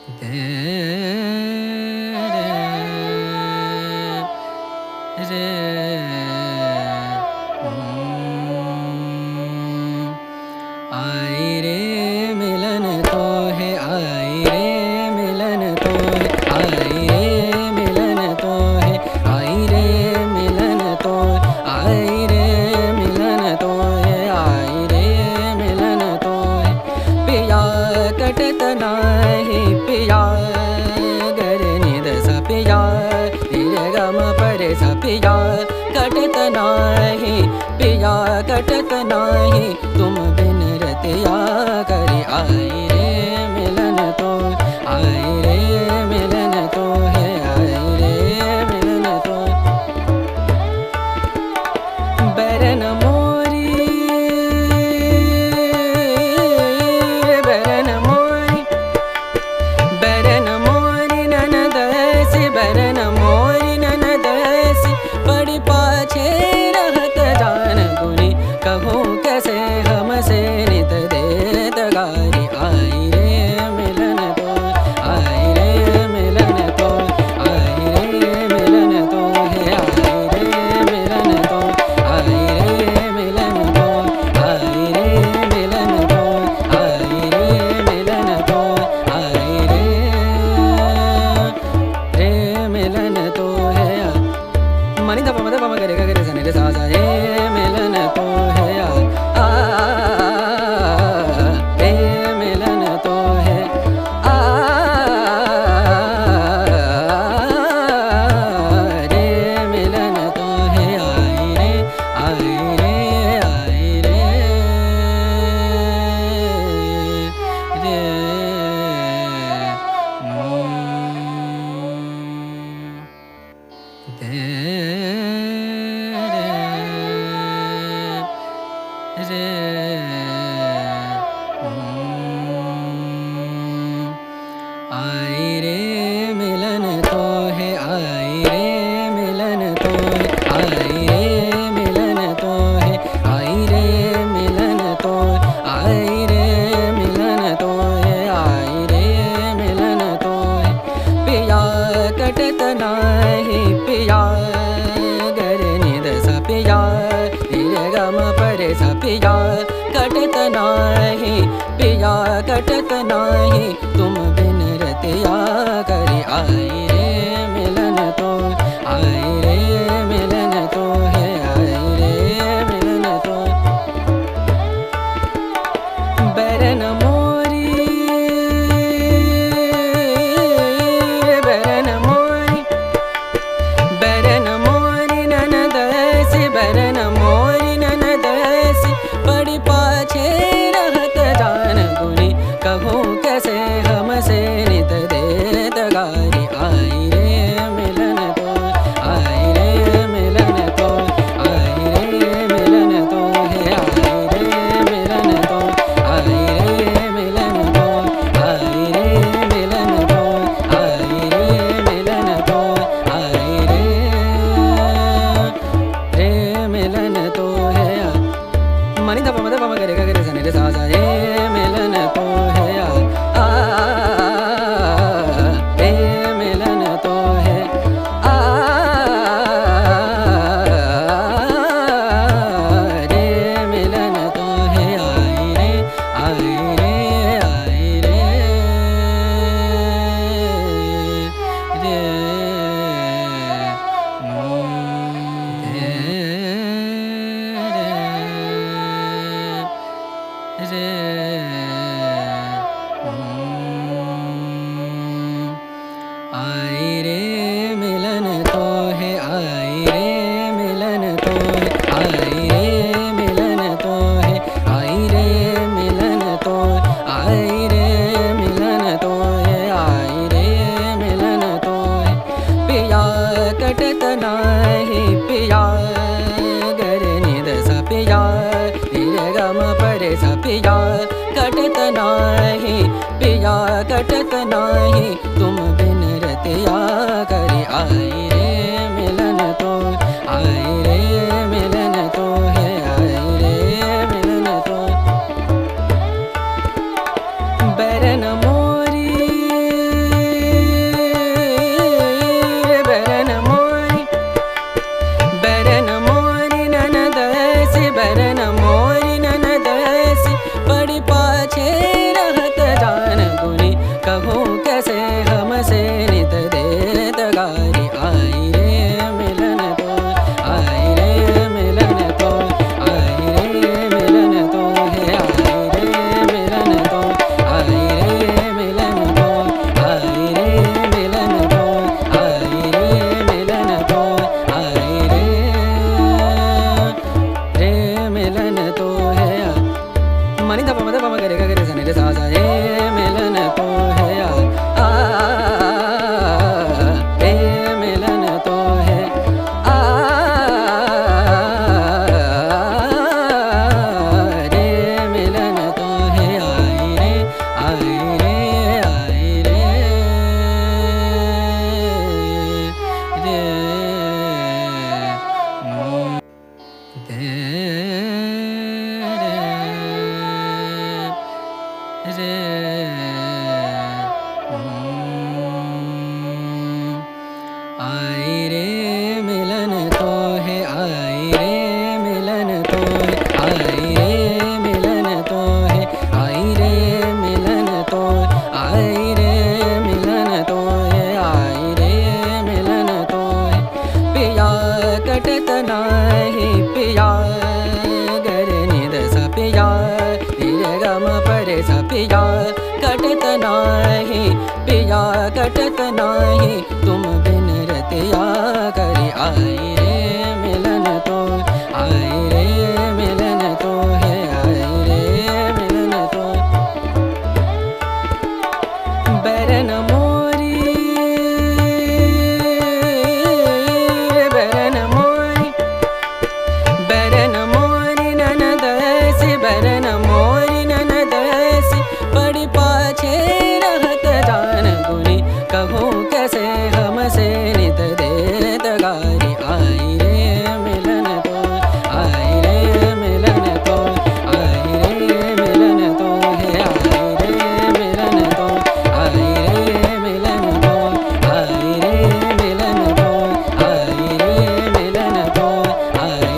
दे रे आई रे मिलन तो है, आई रे मिलन तो है, आई रे मिलन तो है, आई रे मिलन तो है, आई रे मिलन तो है, आई रे मिलन तो है। पिया कटत नाही पिया गर निद सा पिया रे गम परे सा पिया कटत नाही पिया कटत नाही तुम बिन रतिया करे। आई रे मिलन तो, आई रे मिलन तो है, आई रे मिलन तो। बरन मोरी बरन मोरी बरन मोरी ननदसी, बरन मोरी ननदसी बड़ी पाछे रहत जान गुनी कहूँ कैसे हमसे नित देत गारी। आई रे मिलन तो, आई रे मिलन तो, आई रे मिलन तो है, आई रे मिलन तो, आई रे मिलन तो, आई रे मिलन तो, आई रे मिलन तो, आई रे मिलन तो है। मनी दा पम गरे गा गरे सने रे सा सा रे मिलन तो है। आ रे मिलन तो है, आ रे मिलन तो है। आई रे आई रे रे दे रे आई रे मिलन तो है, आई रे मिलन तो है, आई रे मिलन तो है, आई रे मिलन तो, आई रे मिलन तो है, आई रे मिलन तो है। पिया कटत नाही पिया गर निद सा पिया रे गम परे सा पिया कटत नाही पिया कटत नाही तुम बिन रतिया करे। आई रे मिलन तो, आई रे मिलन तो है, आई रे मिलन तो। बरन मोरी बरन मोरी बरन मोरी ननदसी, बरन मोरी ननदसी बड़ी पाछे रहत जान गुनी कहूँ कैसे हमसे नित देत गारी। आई रे मिलन तो, आई रे मिलन तो, आई रे मिलन तो है, आई रे मिलन तो, आई रे मिलन तो, आई रे मिलन तो, आई रे मिलन तो, आई रे मिलन तो है। मनी दा पम गरे गा गरे सने रे सा सा रे मिलन तो है। आ रे मिलन तो है, आ रे मिलन तो है। आई रे आई रे रे रे आई रे मिलन तो है, आई रे मिलन तो है, आई रे मिलन तो है, आई रे मिलन तो, आई रे मिलन तो है, आई रे मिलन तो है। पिया कटत नाही पिया गर निद सा पिया रे गम परे सा पिया कटत नाही पिया कटत नाही तुम बिन रतिया करे। आई रे मिलन तो, आई रे मिलन तो है, आई रे मिलन तो। बरन मोरी आई रे मिलन तो है, आई रे मिलन तो है, आई रे मिलन तो है, आई रे मिलन तो, आई रे मिलन तो है, आई रे मिलन तो है। पिया कटत नाही पिया गर निद सा पिया रे गम परे सा पिया कटत नाही पिया कटत नाही तुम बिन रतिया करी। आई रे मिलन तो, आई रे मिलन तो है, आई रे मिलन तो। बैरन मोरी बैरन मोरी बैरन मोरी ननदसी बैरन मोरी ननदसी बड़ी पाछे रहत जान गुनी कहूँ कैसे हमसे नित देत गारी। आई रे मिलन तो, आई रे मिलन तो, आई रे मिलन तो है, आई रे मिलन तो, आई रे मिलन तो, आई रे मिलन तो, आई रे मिलन तो, आई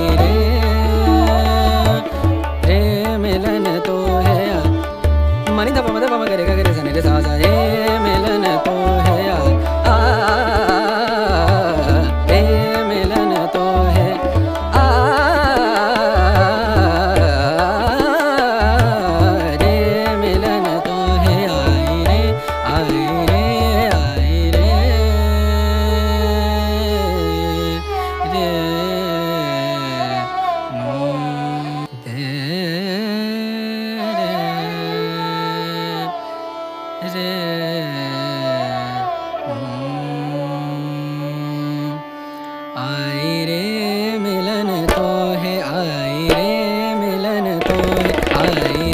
रे मिलन तो है। मनी दा पम गरे गा गरे सा नि रे सा सा रे मिलन तो है। रे मिलन तो है, रे मिलन तो है। आई रे आई रे रे आई रे मिलन तो है, आई रे मिलन तो है, आई रे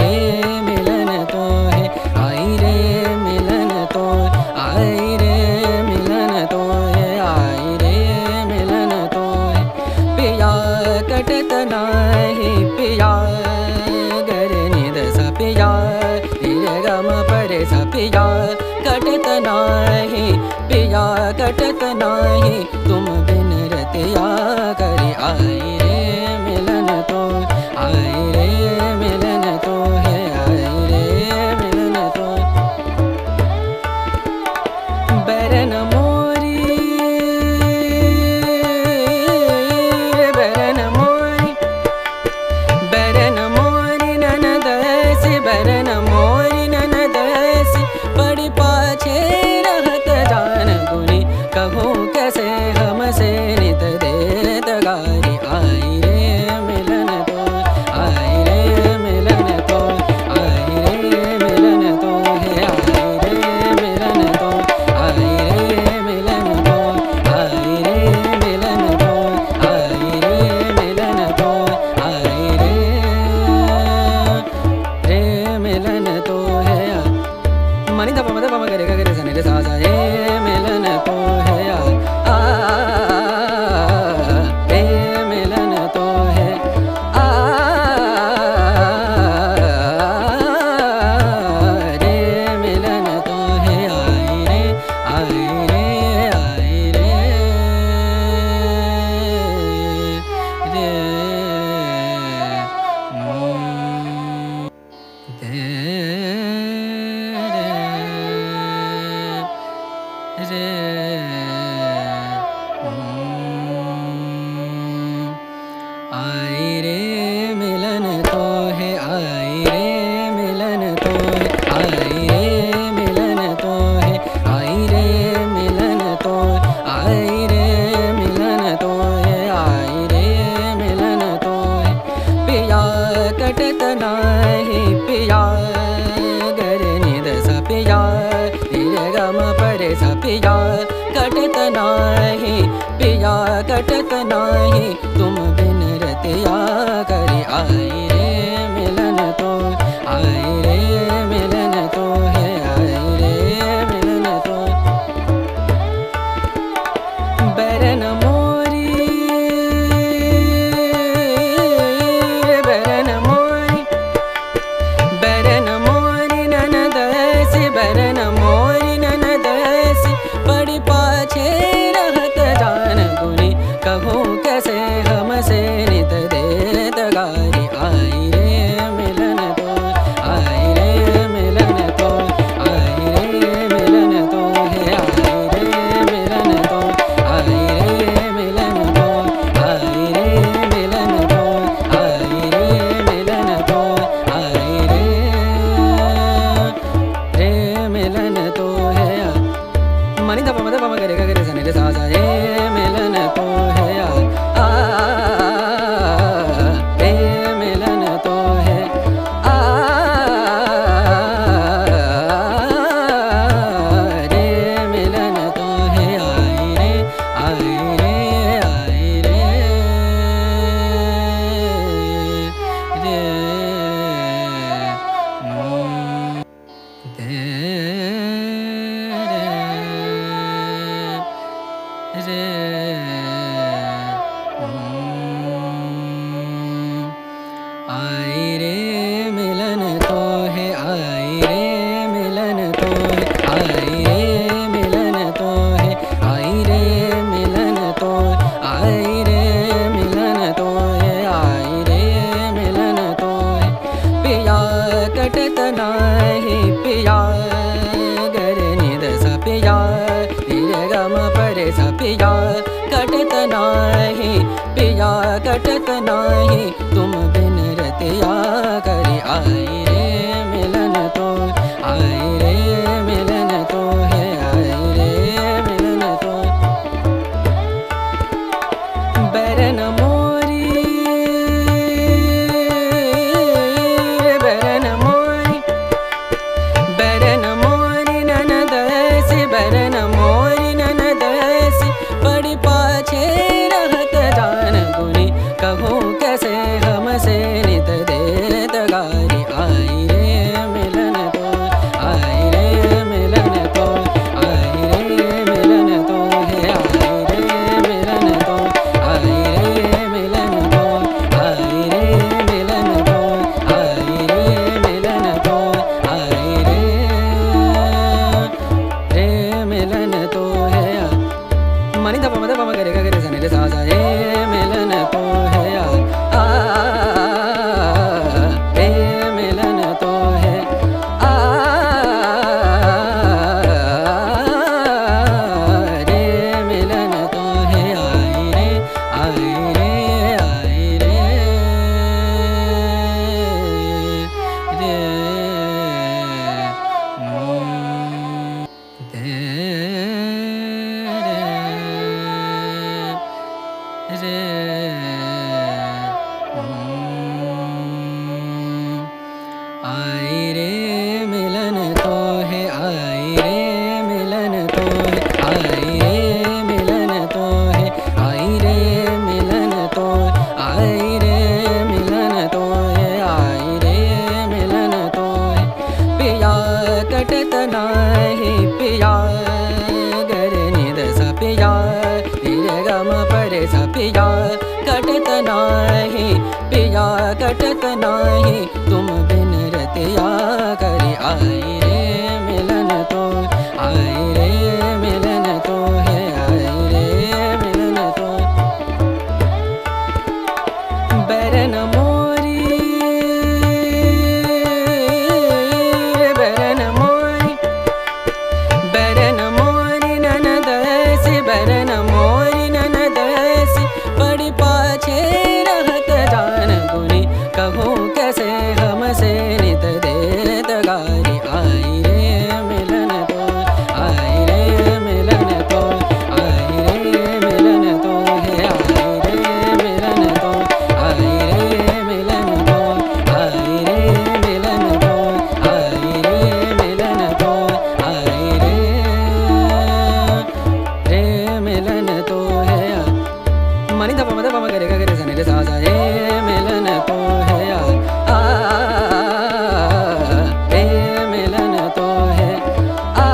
मिलन तो है, आई रे मिलन तो, आई रे मिलन तो है, आई रे मिलन तो है। पिया कटत नाही पिया गर निद सा पिया रे गम परे सा पिया कटत नाही पिया कटत नाही तुम बिन रतिया करी। आई रे मिलन तो, आई रे मिलन तो है, आई रे मिलन तो। बैरन मोरी बैरन मोरी बैरन मोरी ननदसी बैरन मोरी ननदसी बड़ी पाछे रहत जान गुनी कहूँ कैसे हमसे नित देत गारी। आई रे मिलन तो, आई रे मिलन तो, आई रे मिलन तो है, आई रे मिलन तो, आई रे मिलन तो, आई रे मिलन तो, आई रे मिलन तो, आई रे मिलन तो है। मनी दा पम गरे गा गरे सा नि रे सा सा रे मिलन तो है। रे मिलन तो है, रे मिलन तो है। आई रे आई रे रे रे आई रे मिलन तो है, आई रे मिलन तो है, आई रे मिलन तो है, आई रे मिलन तो, आई रे मिलन तो है, आई रे मिलन तो है। पिया कटत नाही पिया गर निद सा पिया रे गम परे सा पिया कटत नाही पिया कटत नाही तुम बिन रतिया करी। आई रे मिलन तो, आई रे मिलन तो है, नाही, पिया कटत नाही, तुम बिन रतिया करी। आई रे मिलन तो, आई रे मिलन तो है, आई रे मिलन तो। बैरन मोरी, बैरन मोरी, बैरन मोरी ननद ऐसी, बैरन मोरी ननद ऐसी, बड़ी पाछे रहत जान गुनी, कहूँ कैसे हमसे नित देत गारी। आई रे मिलन तो, आई रे मिलन तो, आई रे मिलन तो है, आई रे मिलन तो, आई रे मिलन तो, आई रे मिलन तो, आई रे मिलन तो, आई रे मिलन तो है। मनी दा पम गरे गा गरे सा नि रे सा सा, रे मिलन तो है, आ रे मिलन तो है, आ रे मिलन तो है। आई रे आई रे रे दे रे आई रे मिलन तो है, आई रे मिलन तो है, आई रे मिलन तो है, आई रे मिलन तो, आई रे मिलन तो है, आई रे मिलन तो है। पिया कटत नाही, पिया गरे निद सा, पिया रे गम परे सा, पिया कटत नाही, पिया कटत नाही, तुम बिन रतिया करी। आई रे मिलन तो, आई रे मिलन तो है, आई रे मिलन तो। बैरन मोरी, बैरन मोरी, बैरन मोरी ननद ऐसी, बैरन मोरी ननद ऐसी, बड़ी पाछे रहत जान गुनी, कहूँ कैसे हमसे नित देत गारी। आई रे मिलन तो, आई रे मिलन तो, आई रे मिलन तो है, आई रे मिलन तो, आई रे मिलन तो, आई रे मिलन तो, आई रे मिलन तो, आई रे मिलन तो है। मनी दा पम गरे गा गरे सा नि रे सा सा, रे मिलन तो है, आ रे मिलन तो है, आ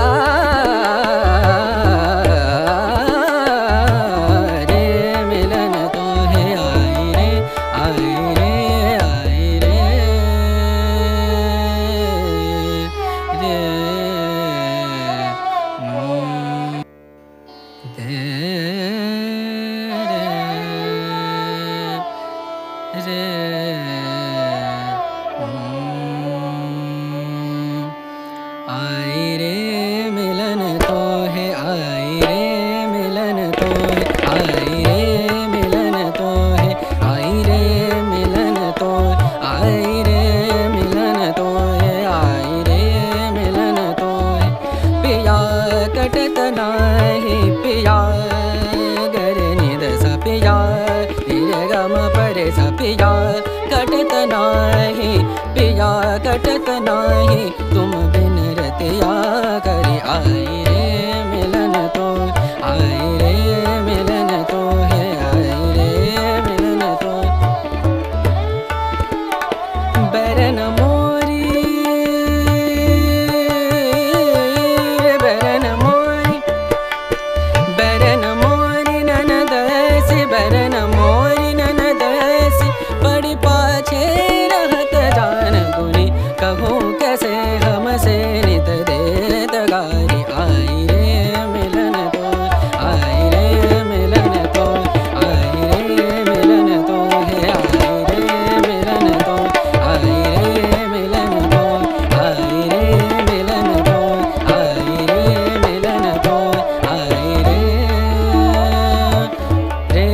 रे मिलन तो है। आई रे आई रे रे दे रे आई रे मिलन तो है, आई रे मिलन तो है, आई रे मिलन तो है, आई रे मिलन तो, आई रे मिलन तो है, आई रे मिलन तो है। पिया कटत नाही, पिया गरे निद सा, पिया रे गम परे सा, पिया कटत नाही, पिया कटत नाही, तुम बिन रतिया करी। आई रे मिलन तो, आई रे मिलन तो है, आई रे मिलन तो। बैरन मोरी, बैरन मोरी, बैरन मोरी ननद ऐसी, बैरन मोरी ननद ऐसी, बड़ी पाछे रहत जान गुनी, कहूँ कैसे हमसे नित देत गारी। आई रे मिलन तो, आई रे मिलन तो, आई रे मिलन तो है, आई रे मिलन तो, आई रे मिलन तो, आई रे मिलन तो, आई रे मिलन तो, आई रे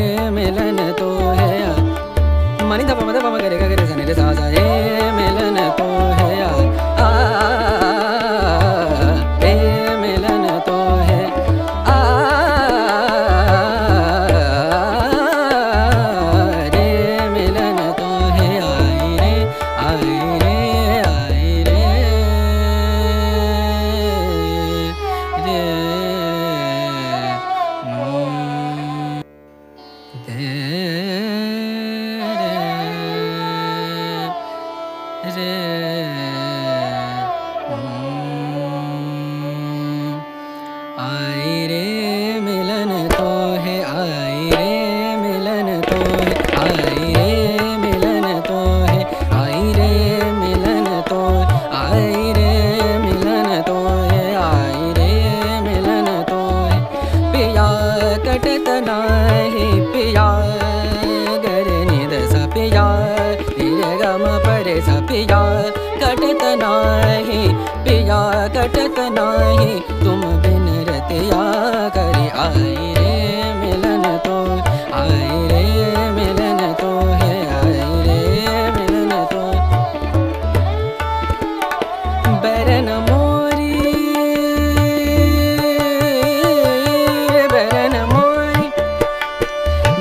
पिया कटत नाही, पिया कटत नाही, तुम बिन रतिया करी आई रे मिलन तो, आई रे मिलन तो है, आई रे मिलन तो। बरन मोरी, बरन मोरी,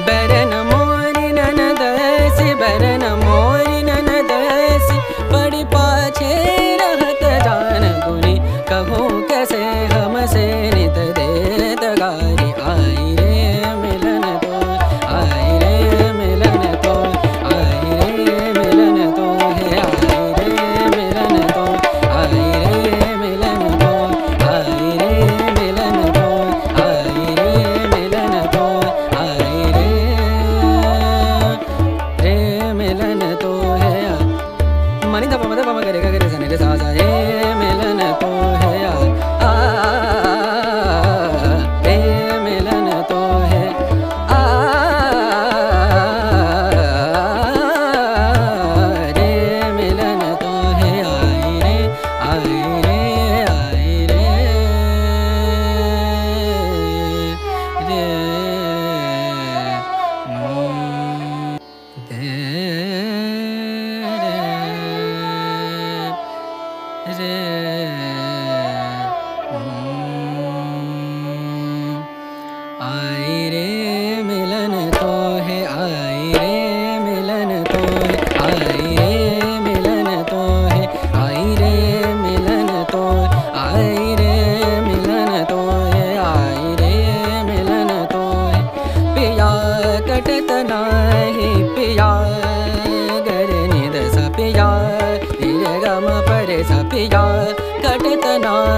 बरन मोरी ननदसी, बरन मोरी ननदसी, बड़ी पाछे रहत जान गुनी, कहूँ कैसे हमसे